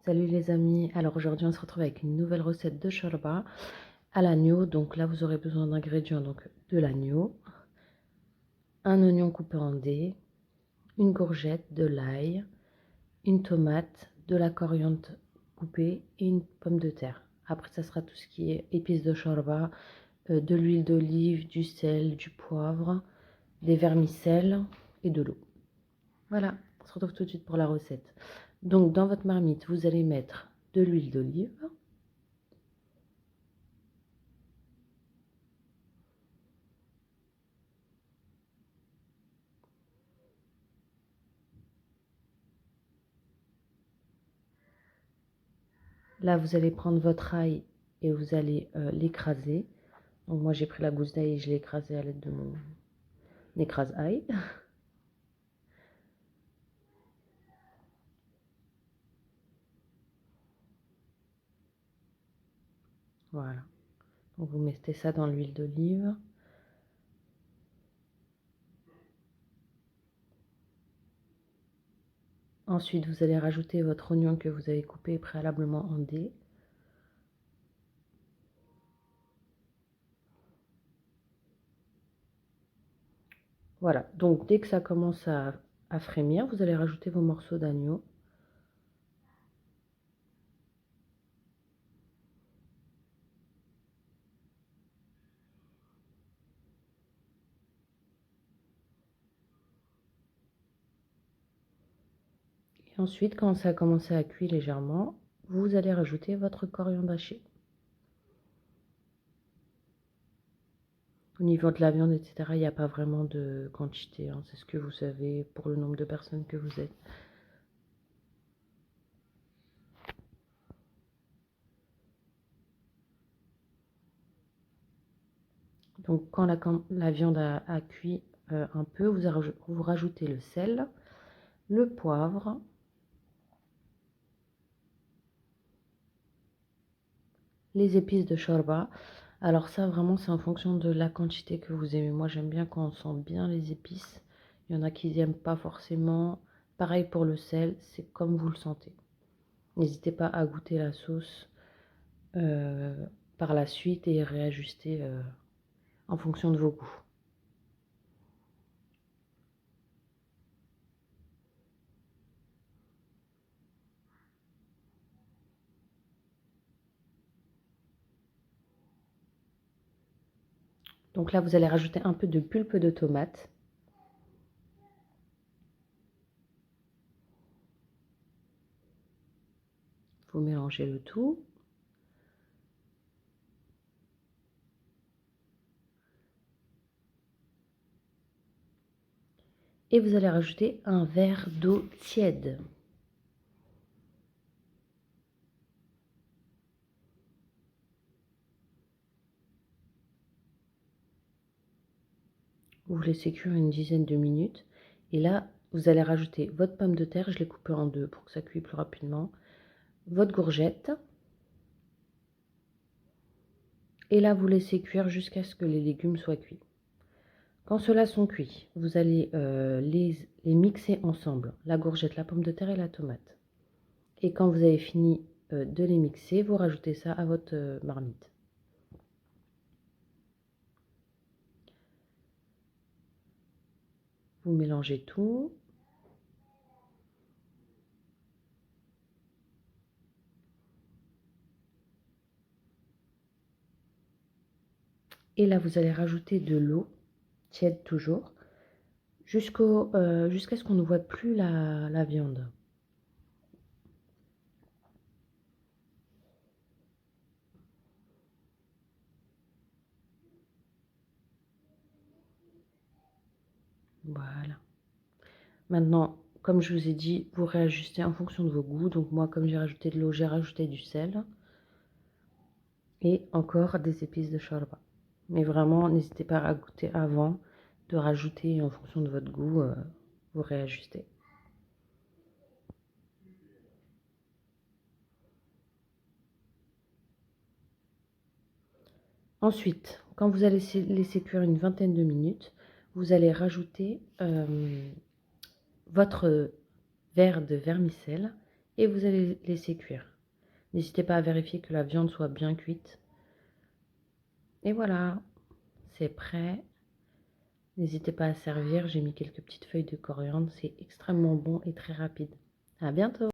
Salut les amis, alors aujourd'hui on se retrouve avec une nouvelle recette de shorba à l'agneau. Donc là vous aurez besoin d'ingrédients, donc de l'agneau, un oignon coupé en dés, une courgette, de l'ail, une tomate, de la coriandre coupée et une pomme de terre. Après ça sera tout ce qui est épices de shorba, de l'huile d'olive, du sel, du poivre, des vermicelles et de l'eau. Voilà, on se retrouve tout de suite pour la recette. Donc dans votre marmite vous allez mettre de l'huile d'olive. Là, vous allez prendre votre ail et vous allez l'écraser. Donc moi, j'ai pris la gousse d'ail et je l'ai écrasé à l'aide de mon écrase-ail. Voilà. Donc vous mettez ça dans l'huile d'olive. Ensuite, vous allez rajouter votre oignon que vous avez coupé préalablement en dés. Voilà. Donc dès que ça commence à frémir, vous allez rajouter vos morceaux d'agneau. Et ensuite, quand ça a commencé à cuire légèrement, vous allez rajouter votre coriandre haché. Au niveau de la viande, etc., il n'y a pas vraiment de quantité, hein. C'est ce que vous savez pour le nombre de personnes que vous êtes. Donc quand la viande a cuit un peu, vous rajoutez le sel, le poivre, les épices de shorba. Alors ça vraiment c'est en fonction de la quantité que vous aimez. Moi j'aime bien quand on sent bien les épices. Il y en a qui n'aiment pas forcément. Pareil pour le sel, c'est comme vous le sentez. N'hésitez pas à goûter la sauce par la suite et réajuster en fonction de vos goûts. Donc là vous allez rajouter un peu de pulpe de tomate. Vous mélangez le tout. Et vous allez rajouter un verre d'eau tiède. Vous laissez cuire une dizaine de minutes. Et là, vous allez rajouter votre pomme de terre. Je l'ai coupée en deux pour que ça cuise plus rapidement. Votre courgette. Et là, vous laissez cuire jusqu'à ce que les légumes soient cuits. Quand ceux-là sont cuits, vous allez les mixer ensemble. La courgette, la pomme de terre et la tomate. Et quand vous avez fini de les mixer, vous rajoutez ça à votre marmite. Vous mélangez tout. Et là, vous allez rajouter de l'eau, tiède toujours, jusqu'à ce qu'on ne voit plus la viande. Voilà. Maintenant, comme je vous ai dit, vous réajustez en fonction de vos goûts. Donc moi, comme j'ai rajouté de l'eau, j'ai rajouté du sel et encore des épices de shorba. Mais vraiment, n'hésitez pas à goûter avant de rajouter en fonction de votre goût, vous réajustez. Ensuite, quand vous allez laisser cuire une vingtaine de minutes, vous allez rajouter votre verre de vermicelle et vous allez laisser cuire. N'hésitez pas à vérifier que la viande soit bien cuite. Et voilà, c'est prêt. N'hésitez pas à servir, j'ai mis quelques petites feuilles de coriandre, c'est extrêmement bon et très rapide. À bientôt!